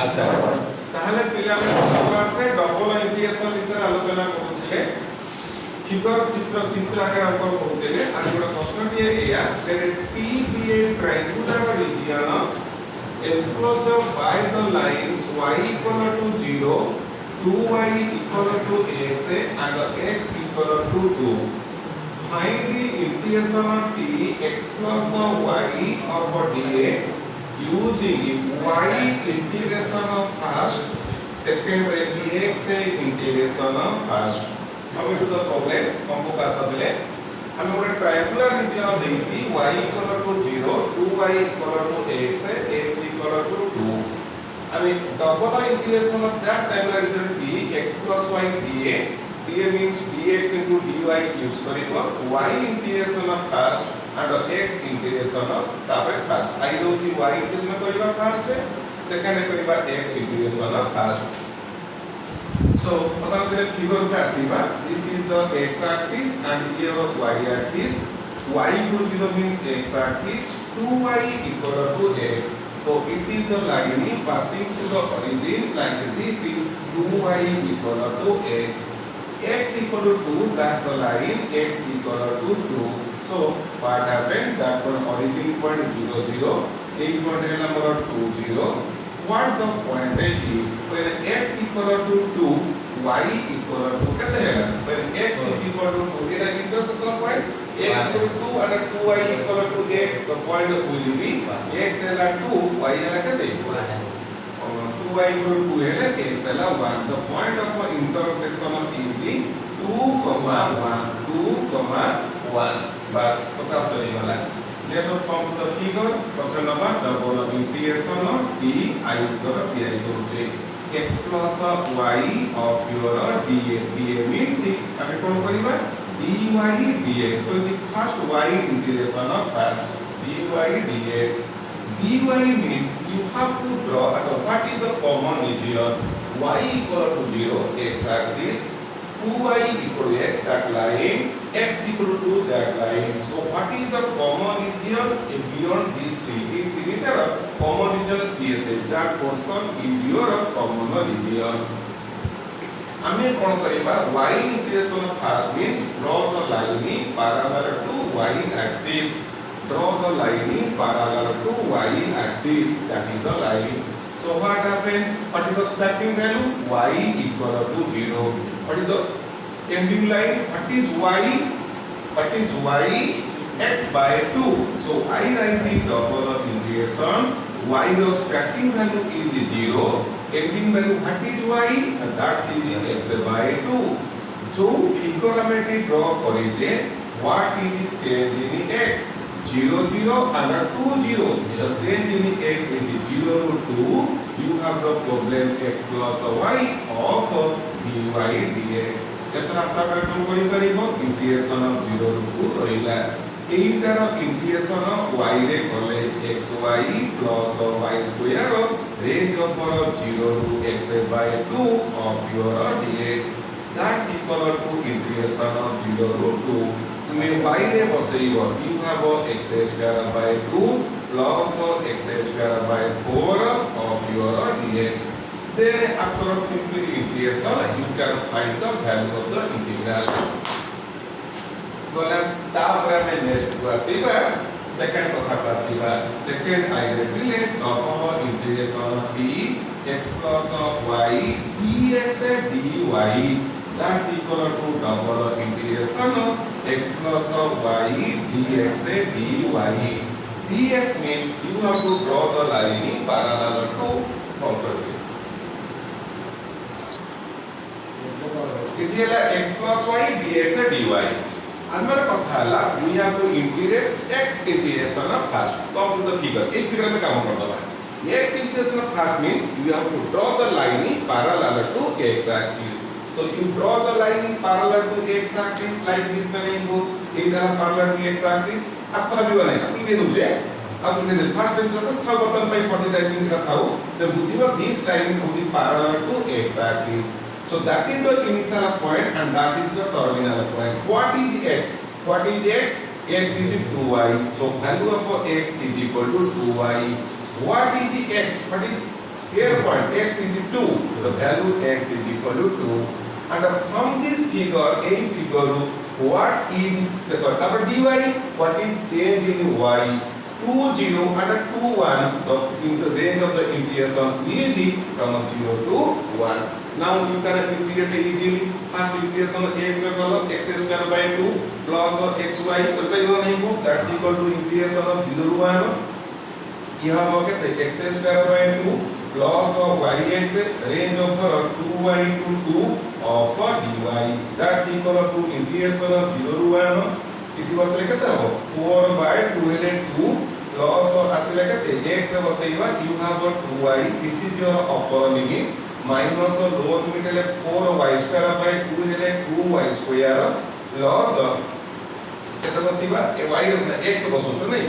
अच्छा ताहले पिला क्लास रे डबल इंटीग्रेशन विषय आलोचना करूथिले फिगर चित्र आगे अंकन करूथिले आज गोटे प्रश्न टी एया let T be a triangular region enclosed by the lines y equal to 0 2y equal to x and x equal to 2 find the integration of t x plus y of dA using y integration of first second dx integration of first coming to the problem हमको का सबले हम गोटे triangular reason देछि y equal to 0 2y equal to x x equal to 2 I mean double integration of that triangular region t x plus y dA dA means dx into dy use करिबो y integration of first and x integration of तापर first I do कि y integration करिबा first second करिबा x integration of first so पता है figure का सीमा this is the x axis and here the y axis y equal to 0 means x axis 2y equal to x so it is the line passing to the origin like this is 2y equal to x x equal to 2 that's the line x equal to 2 so what happened that one origin point 0 0 8 point है number 2 0 what the point is when x equal to 2 y equal to कितने है when x equal to 2 it is intersection point x equal to 2 and 2y equal to x the point will be x is 2 y is कितने 2y equal to 2 है x is 1 the point of intersection is 2 1 2 1 बस पता चली वाला let us come to the figure question number double integration of t I उत्तर तैयारी करूचे x plus y of your dA dA means ଆମେ कोन करिबा dy dx so the first y integration of first dy dx dy means you have to draw as a what is the common region y equal to 0 x axis 2y equal to x that line x equal to that line so what is the common region beyond these three in the common region is that portion is your common region हमें कौन करेगा y integration first means draw the line parallel to y axis draw the line parallel to y axis that is the line so what happened what is the starting value y equal to 0 what is the ending line what is y x by 2 so I write the double integration y the starting value is 0 ending value what is y that is x by 2 जो figure में draw करी जे what is change in x 0 0 and 2 0 the change in x is 0 to 2 you have the problem x plus y of dy dx एतना आशा कर तुम करी करिबो integration of 0 to 2 रहिला एटार इंटीग्रेशन ऑफ y रे करले xy plus y square range of 0 to x by 2 of your dx that's equal to integration of 0 to 2 तुम्हें y रे बसैबो you have x square by 2 plus x square by 4 of your dx then after simple integration you can find the value of the integral बोला तापर में next को आसीबा second कथा को आसीबा second iterated double integration of p x plus y dx dy that's equal to double integration of x plus y dx dy dx means you have to draw the line parallel to boundary it is x plus y dx dy अंदर कथा हला we have to integrate x integration of first come to the figure एक figure में काम कर दबा x integration of first means you have to draw the line parallel to x axis so you draw the line parallel to x axis like this बनेंगे इधर parallel to x axis अब भाभी बनेगा आप ये दूसरे अब ये फर्स्ट टाइम था बटन पे 40 टाइपिंग का था तो बुझिबा this line will be parallel to x axis so that is the initial point and that is the terminal point what is x x is 2y so value of x is equal to 2y what is x what is Here point x is 2, the value x is equal to 2, and from this figure, a figure, what is the dy? What is change in y? 2 0 and 2 1. The in the range of the integration is from 0 to 1. Now you can integrate easily. First integration x equal x square by 2 plus xy that's equal to integration of 0 to 1. यहाँ हो गया तो x square by 2 plus yx range of 2y to 2 of dy that's equal to integration of 0 to 1 it was like 4 by 2 hele 2 plus asile kate x basaiba you have 2y this is your upper limit minus lower limit hele 4y square by 2 hele 2y square plus kete basaiba y x basoto nahi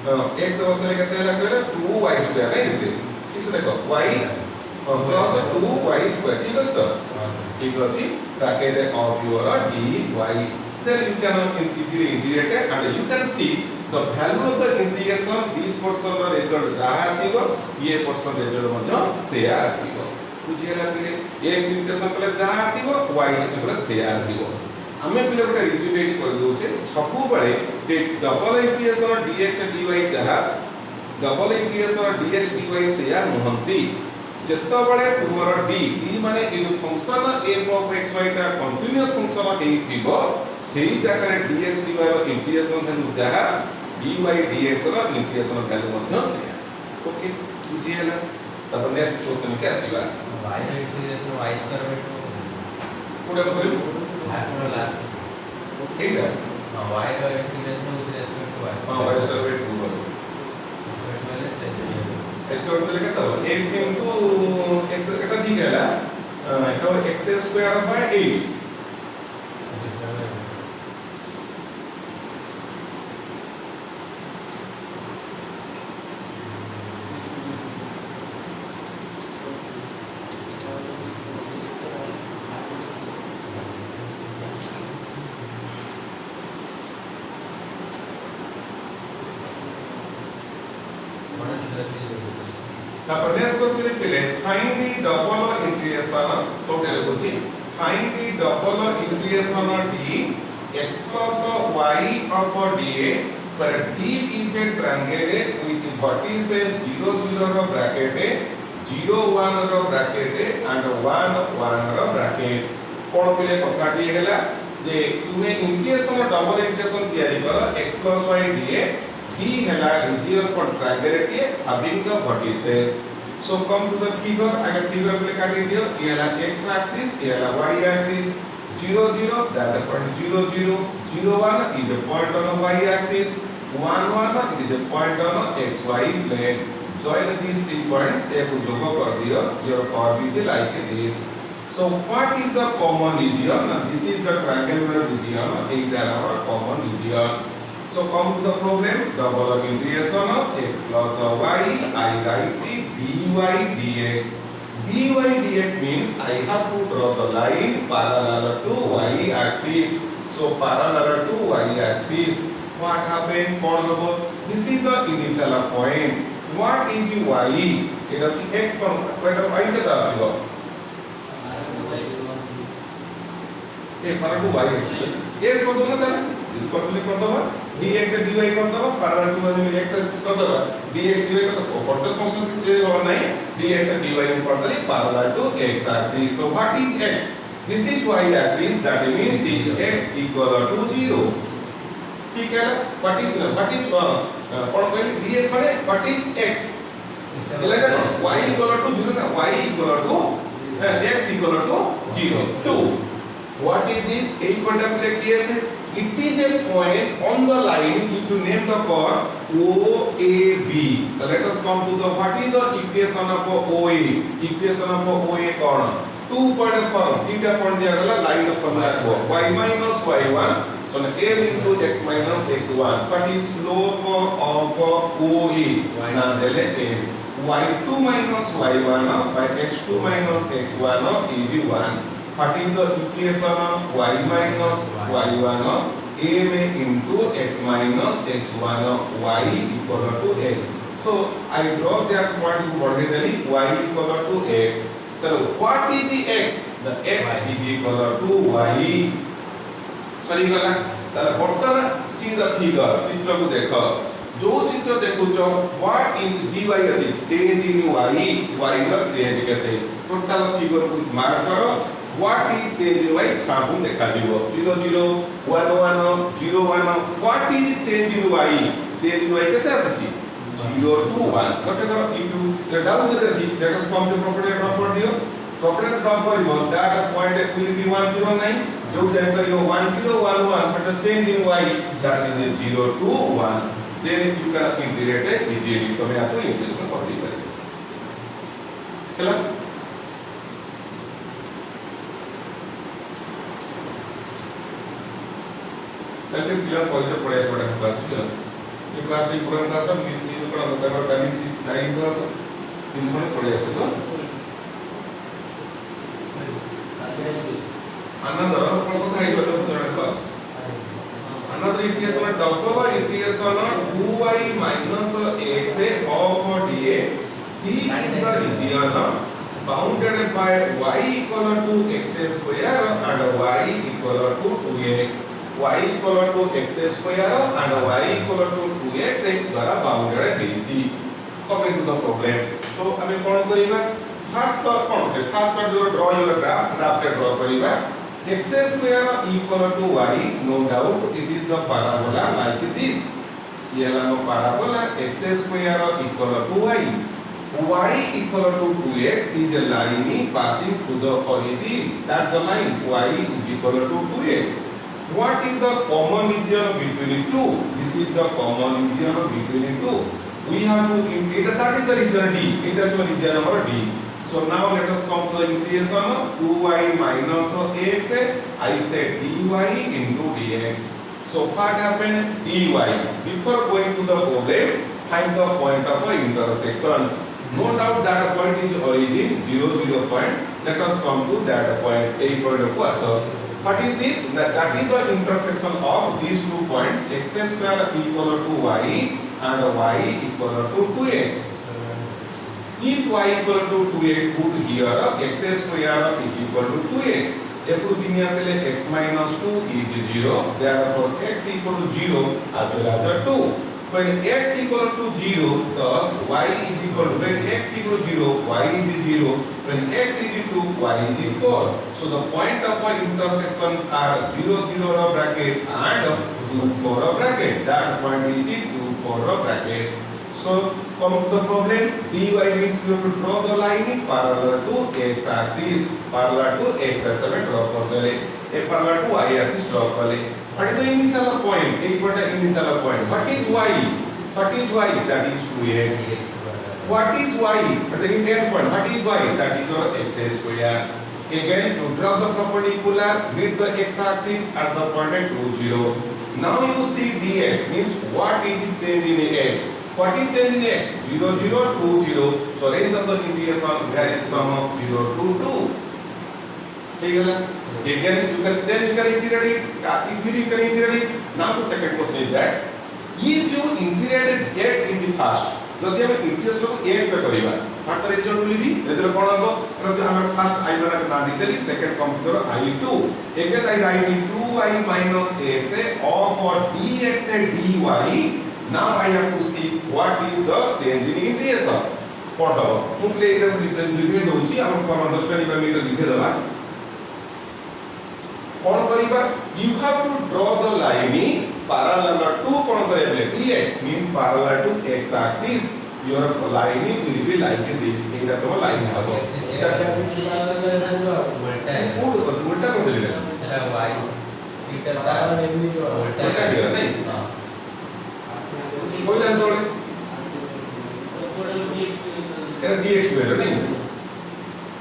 x बसले कहते हैं लगभग 2y square नहीं होते इसे देखो y plus 2y square ठीक है तो ठीक है जी bracket of your dy then you can easily integrate and you can see the value of the integration this portion of result जहाँ आसीगो ये portion result मध्य से आसीगो कुछ ये लगेगा x integration पहले जहाँ आसीगो y integration पहले से आसीगो हमें पिले गोटे रिजुलेट कर दोचे सबु बळे जे डबल इंटीग्रेशन dx dy जहा डबल इंटीग्रेशन dx dy से या नहंती जत्ता बळे तुमर d माने a function f of x y का कंटीन्यूअस फंक्शन हेई थिबो सेही जाकर dx dy रो इंटीग्रेशन वैल्यू जहा dy dx रो इंटीग्रेशन वैल्यू मध्य से ओके बुझी हला तब नेक्स्ट क्वेश्चन के आसीबा y रो इंटीग्रेशन y स्क्वायर बाय 2 कोडा तो बोलू ठीक है y का integration with respect to y हां y स्क्वायर बाय 2 बोलो स्क्वायर में लिखा था x x এটা ঠিক है ना এটা x स्क्वायर बाय 8 তারপর নেক্সট কোশ্চেন পেলে find the double integration total বুঝি find the double integration d x plus y upon dA where d is a triangle with vertices 0 0 रो ब्रैकेट 0 1 रो ब्रैकेट and 1 1 रो ब्रैकेट कोन पेले कथाटी हैला जे तुमे इंटीग्रेशन डबल इंटीग्रेशन तयारी कर x plus y dA D हैला region for triangle having the vertices. So come to the figure. अगर figure पे काट दियो ये हैला x axis ये हैला y axis 0 0 that the point 0 0 0 1 is the point on the y axis 1 1 is the point on the xy plane. Join these three points. एक जोड़ कर दियो your curve will be like this. So what is the common region? This is the triangular region. एक our common region. So come to the problem, double of integration of x plus y, I write the dy dx. dy dx means I have to draw the line parallel to y axis. So parallel to y axis. What happened? This is the initial point. What is y? It is x from where y के तरफ से हो. ये parallel to y axis. yes को दोनों तरफ. Equal कर दो dx से dy कर दो पैरेलल टू में x एक्सिस कर दो dx dy कर दो कॉन्टेक्स्ट फंक्शन से चेंज होना नहीं dx से dy कर दो पैरेलल टू x एक्सिस तो what is x this is y axis that means x equal to 0 ठीक है व्हाट इज कौन कोई dx माने व्हाट इज x देला y इक्वल टू 0 ना y equal to x equal to 0 2 what is this a particular case it is a point on the line if you name the chord OAB. Let us come to the what is the equation of OA. Equation of OA कौन 2 point form theta point दिया गया line of formula को y minus y1 so a into x minus x1 what is slope of OA ना देले a y2 minus y1 by x2 minus x1 is 1 what is the equation of y minus y1 a में into x minus x1 y equal to x So I draw that point को बढ़े देली y equal to x. तो what is the x? The x is equal to y. सही गला ताले बर्तन see the figure चित्र को देखो जो चित्र देखुछ what is dy अछि change in y y ର change केते टोटल फिगर को मार्क करो what is change in y छापू देखा जीवो 0 0 1 1 0 1 what is change in y change in y केते अछि 0 to 1 लक्ष्य करो if you डाउन केते अछि let us come to property drop कर दियो property ड्रॉप करिवो that point will be 1 0 9 जो जान करियो 1 0 1 1 but the change in y that is 0 to 1 then you can integrate it easily तो मैं आपको इंग्लिश में पढ़ दी करेंगे चलो तब क्लियर पॉइंट पढ़े छोटा क्लास में ये क्लास में पूरा क्लास में मिस चीज को हम कर रहे हैं इस 9 क्लास इन में पढ़े सो तो another को था ये तो थोड़ा another equation double integration of 2y minus x over dA D is the region bounded by y equal to x square and y equal to 2x y equal to x square and y equal to 2x द्वारा bounded देछि coming to the problem so हमें कौन करिबा first जो draw your graph के draw करिबा x square equal to y no doubt it is the parabola like this ये ला no parabola x square equal to y equal to 2x is a line passing through the origin that the line y is equal to 2x what is the common region between two this is the common region between two we have to that is the region d it is the region number d. So now let us come to the integration of 2y minus x. I said dy into dx. So what happened? dy. Before going to the problem, find the point of intersections. No doubt that point is origin 0 0 point. Let us come to that point. A point of answer. What is this? That is the intersection of these 2 points. X square equal to y and y equal to 2x. If y equal to 2x put here x square is equal to 2x equal to x minus 2 is 0 therefore x equal to 0 as well as 2 when x equal to 0 thus y is equal to when x equal to 0 y is 0 when x is equal to y is 4 so the point of our intersections are 0 0 bracket and 2 4 bracket that point is 2 4 bracket. So come to the problem dy means we have to draw the line parallel to x axis parallel to x axis में draw कर दे ए parallel to y axis draw कर ले what is the initial point एक बटा initial point what is y that is 2x what is y at the end point what is y that is your x square again to draw the perpendicular with the x axis at the point at 2 0 now you see dx means what is the change in x. What is change in x? 0 0 2 0. So range of the integration varies from 0 to 2. Again you can integrate it. If you can integrate it. Now the second question is that if you integrated x in the first, जदि हम integration को x पे करिबा further result will be result कोन हबो मतलब हम first i वाला ना देली second computer i2 again I write 2y minus x over dx and dy. Now I have to see what is the change in integration. What about? मु play इधर लिखे दोची हम को अंडरस्टैंडिंग करने के लिखे दबा. कौन करिबा? You have to draw the line parallel to कौन करेबे? dx means parallel to x axis. Your line will be like this. इधर तो line हबो. उल्टा कर देले. y इधर ता उल्टा किया नहीं. कोई ना जोड़े इधर dx हुए नहीं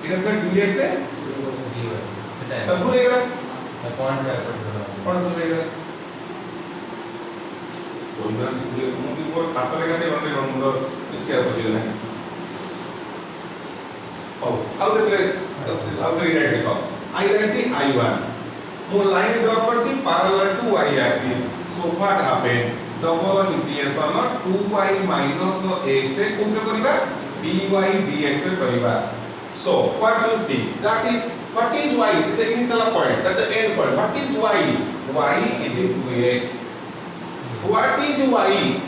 इधर का dx है तब बोलेगा पॉइंट बोलेगा कोई ना मुझे पूरा खाता लगा नहीं बनने का मुझे इससे आप पूछिए नहीं आओ तो ये देखो I write I1 वो लाइन ड्रॉ करती parallel to y axis so what happened double integration 2y minus x से कोन करिबा dy dx रे करिबा so what you see that is what is y the initial point that the end point what is y y is 2x what is y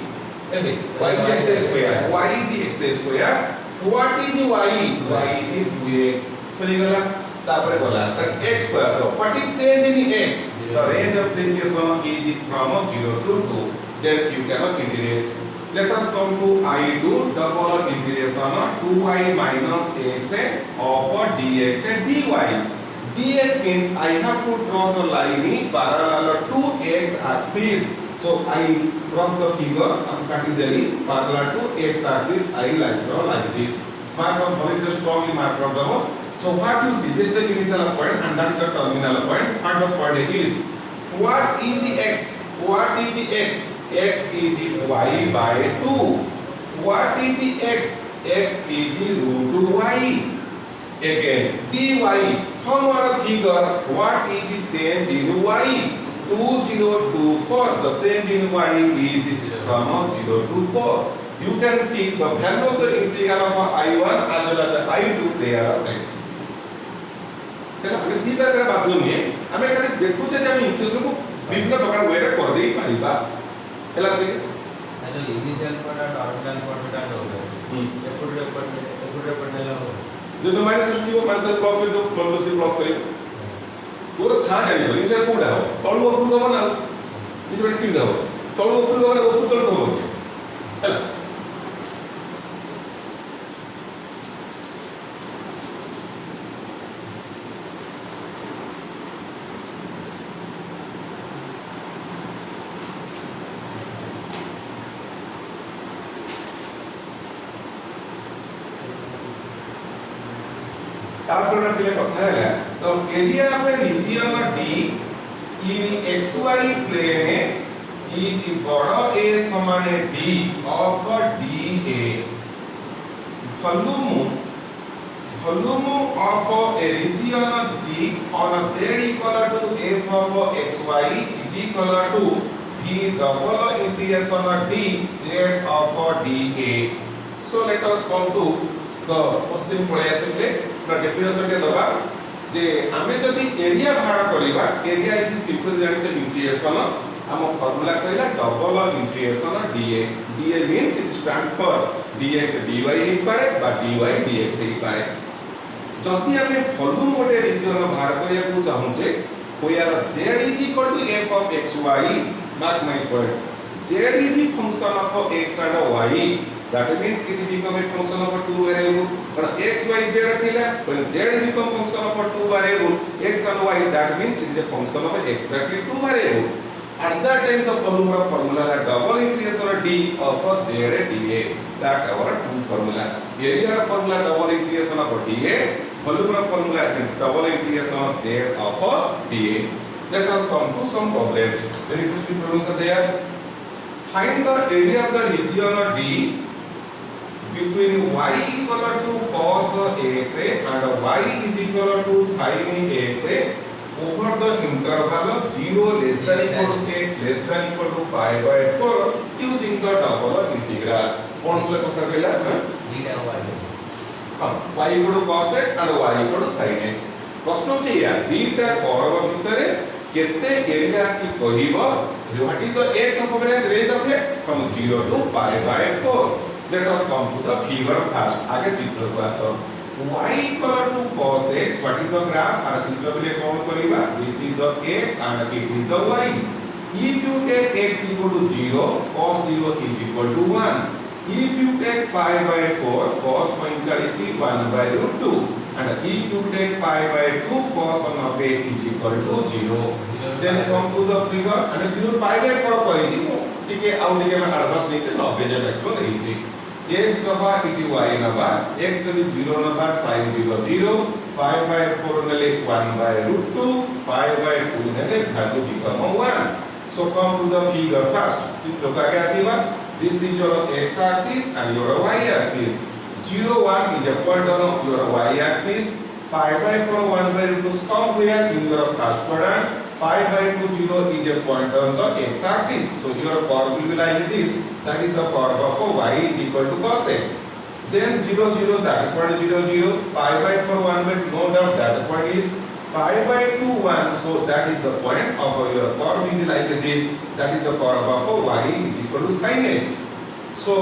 okay y is x square y is x square what is y y is 2x सही गला तापरे बोला x square so what is change in x the range of the equation is from 0 to 2 then you cannot integrate let us come to I do double integration 2y minus x over dx and dy dx means I have to draw the line parallel to x axis so I cross the figure and cut the line parallel to x axis I draw like this mark of very strongly mark of the so what you see this is the initial point and that is the terminal point and the point is what is the x what is the x x is y by 2 what is the x x is root y again dy from our figure what is the change in y 2024 the change in y is from 0 to 4 you can see the value of the integral of I1 as well as the I2 they are same ଆମେ ଦି ପ୍ରକାର ବାଧ୍ୟ ନୁହେଁ ଆମେ ଖାଲି ଦେଖୁଛେ ଯେ ଆମେ equation କୁ ବିଭିନ୍ନ ପ୍ରକାର ୱେ ରେ କରି ଦେଇ ପାରିବା ହେଲା କି ଆଚ୍ଛା ଇନିशिয়াল পয়েন্ট আর টার্মিনাল পয়েন্টটা হবে এপটে নেলা হবে যদি মাইনাস ଥିବ ମାଇନସ୍ ପ୍ଲସ୍ କରି ଦଉ ପ୍ଲସ୍ ଦି ପ୍ଲସ୍ କରିବ ତୋର ଛା ଜାଣିବ ଇନିशिয়াଲ କୋଉଟା ହବ ତଳୁ ଉପରକୁ ହବ ନା ଇନିशिয়াଲ କେମିତି ହବ ତଳୁ ଉପରକୁ ହବ ନା ଉପରୁ ତଳକୁ ହବ ହେଲା तापर पिले कथा है तो area of region D in xy plane is बड़ A समान D of DA volume of a region V on z equal to f of xy is equal to V double integration D z of DA so let us come to the question for assembly ना definition के दबा जे आमे जदी area भाग करबा area is simple जानि छ integration हम फार्मूला कहला double integration dA dA means it stands for dx dy ही पारे बा dy dx ही पारे जदी आमे वॉल्यूम गोटे रीजन भाग करिया को चाहू छे कोयार z is equal to f of xy mark my point z is function of x and y that means it become a function of two variable but x y z thila when z become function of two variable x and y that means it is a function of exactly two variable at that time the formula is double integration d of z dA that our two formula area formula double integration of dA volume formula double integration of z of dA let us come to some problems very interesting problems are there find the area of the region D between y equal to cos x and y is equal to sin x over the interval of 0 less than equal to x less than equal to pi by 4 using the double integral कौन बोले कथा कहला dA y हां y equal to cos x and y equal to sin x प्रश्न छै या दीटा curve भितरे केते एरिया अछि कहिबो what is the x of range of x from 0 to pi by 4 let us come to the figure first आगे चित्र को आसो y equal to cos x what is the graph आर चित्र बिले कोन करिबा this is the x and it is the y if you take x equal to 0 cos 0 is equal to 1 if you take pi by 4 cos 45 is 1 by root 2 and if you take pi by 2 cos 90 is equal to 0 then come to the figure and 0 pi by 4 कहि छी टिके आउ टिके में advance नहीं छै 90 जब explain रही छी x नबा इति y नबा x कदी 0 नबा sin बिलो 0 pi by 4 नले 1 by root 2 pi by 2 नले value become 1 so come to the figure first चित्र का क्या आसीबा this is your x axis and your y axis 0 1 is a point on your y axis pi by 4 1 by root 2 somewhere in your first quadrant pi by 2 0 is a point on the x axis. So your curve will be like this. That is the curve of y is equal to cos x. Then 0 0 that point 0 0 pi by 4 1 by no doubt that point is pi by 2 1. So that is the point of your curve is like this. That is the curve of y is equal to sin x. So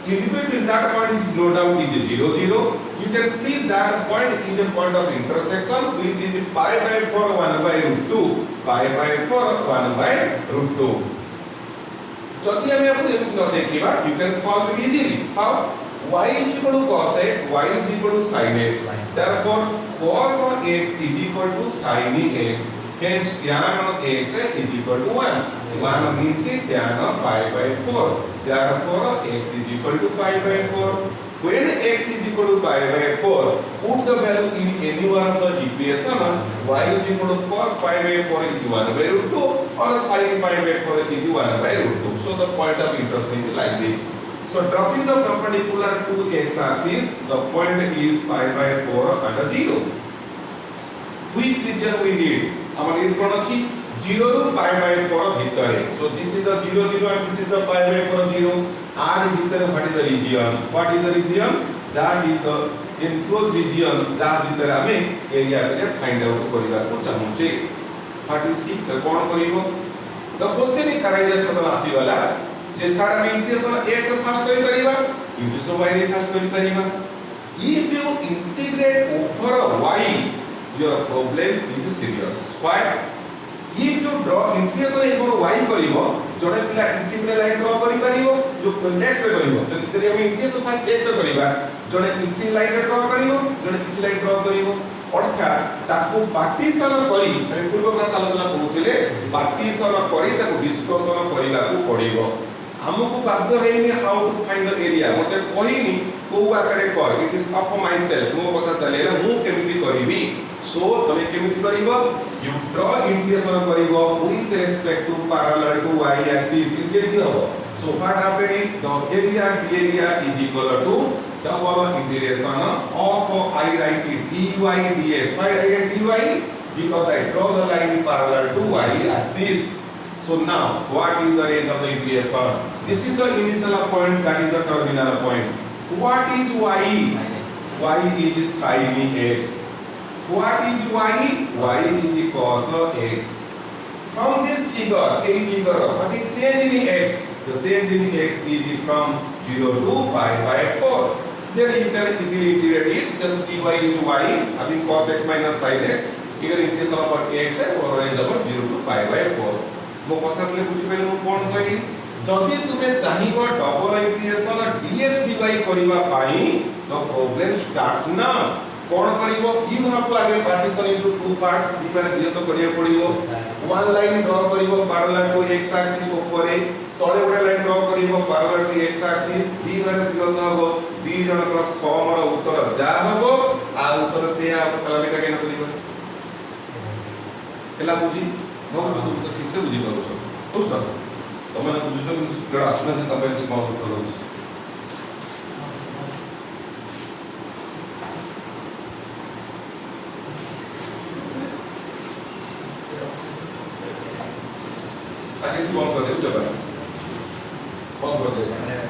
in between that point is no doubt is 0 0. You can see that point is a point of intersection which is pi by 4 1 by root 2. Pi by 4 1 by root 2. যদি আমি আপনি এমন না দেখিবা you can solve it easily. How? Y is equal to cos x, y is equal to sin x. Therefore cos of x is equal to sin x. Hence tan of x is equal to 1. 1 means tan of pi by 4. Therefore x is equal to pi by 4. When x is equal to pi by 4, put the value in any one of the equation. Y is equal to cos pi by 4 is 1 by root 2 or sin pi by 4 is 1 by root 2. So the point of intersection is like this. So dropping the perpendicular to x axis, the point is pi by 4 under 0. Which region we need? Our need कोन अछि 0 to pi by 4 भितरे. So this is the 0 0 and this is the pi by 4 0. R भितरे what is the region? What is the region? That is the enclosed region. जा भितरे हमें area के find out करिबा को चाहूचे. What you see? Cone करिवो? The question is arise मतलब आसी वाला जे सारा में इंटीग्रेशन x फास्ट करि परिबा इंटीग्रेशन y रे फास्ट करि परिबा. If you integrate over y, your problem is serious. Why? If you draw integration over y करिवो जने पिला इंटीग्रल लाइन ड्रा करि परिबो जो x रे करिवो जति हम इंटीग्रेशन फास्ट x रे करिबा जने इंटीग्रल लाइन ड्रा करिवो जने इंटीग्रल लाइन ड्रा करिवो अर्थात ताको पार्टीशन करी हम पूर्व क्लास आलोचना करूथिले पार्टीशन करी ताको डिस्कशन करिबा को पड़िबो. हमको बाध्य हेनी how to find the area मते कहिनी को आकारे कर it is up myself मो पता चलेला मु केमिति करिवि. सो तमे केमिति करिवो यू ड्रॉ इंटीग्रेशन करिवो with respect to parallel to y axis it is हो. So what happening the area is equal to double integration of I write it dy dx. Why I write dy? Because I draw the line parallel to y axis. So now what is the range of the integration? This is the initial point, that is the terminal point. What is y? Y is sin x. What is y? Y is cos x. From this figure, what is change in x? The change in x is from 0 to pi by 4. Then you can easily integrate it. Just dy into y, having cos x minus sin x. Here integration of x or range over 0 to pi by 4. मो कथा बोले बुझि पेले मो कोन कहि जदि तुमे चाहिबो double integration dx dy करिबा पाई द प्रॉब्लम स्टार्ट्स ना. कोन करिवो यू हैव टू आगे पार्टीशन इनटू टू पार्ट्स दिबारे दियत करिया पड़िवो. वन लाइन ड्रा करिवो पैरेलल टू x एक्सिस ऊपरे तळे गोटे लाइन ड्रा करिवो पैरेलल टू x एक्सिस दिबारे दियत हबो दी जनकर समर उत्तर जा हबो आ उत्तर से आ कलामिटा केन करिवो एला बुझी बहुत सब ठीक से बुझी पारो छ. तो सब तमने बुझो कि आसना जे तबे से मौत करो. आगे तू कौन सा दे जब बहुत बढ़िया